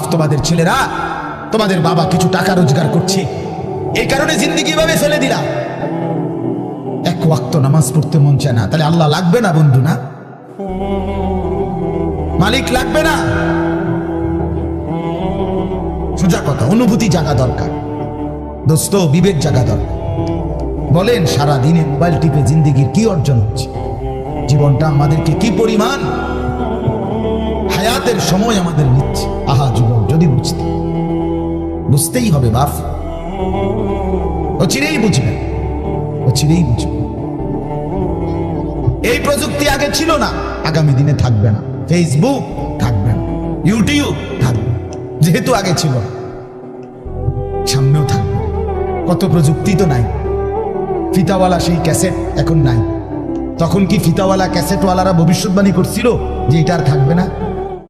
বাপ, তোমাদের ছেলেরা, তোমাদের বাবা কিছু টাকা রোজগার করছে, এই কারণে জিন্দেগি ভাবে ফেলে দিলা। এক ওয়াক্ত নামাজ পড়তে মন চায় না, তাহলে আল্লাহ লাগবে না বন্ধু? না, মালিক লাগবে না? সোজা কথা, অনুভূতি জাগা দরকার দোস্ত, বিবেক জাগা দরকার। বলেন, সারা দিনে মোবাইল টিপে জিন্দেগির কি অর্জন হচ্ছে? জীবনটা আমাদেরকে কি পরিমাণ হায়াতের সময় আমাদের নিচ্ছে। আহা যুবক, যদি বুঝতেই হবে বাপ, অচিরেই বুঝবেন, অচিরেই বুঝবেন। এই প্রযুক্তি আগে ছিল না, আগামী দিনে থাকবে না। ফেসবুক থাকবে না, ইউটিউব থাকবে, যেহেতু আগে ছিল সামনেও থাকবে। কত প্রযুক্তি তো নাই, ফিতাওয়ালা সেই ক্যাসেট এখন নাই। তখন কি ফিতাওয়ালা ক্যাসেটওয়ালারা ভবিষ্যৎবাণী করছিল যে এটা আর থাকবে না?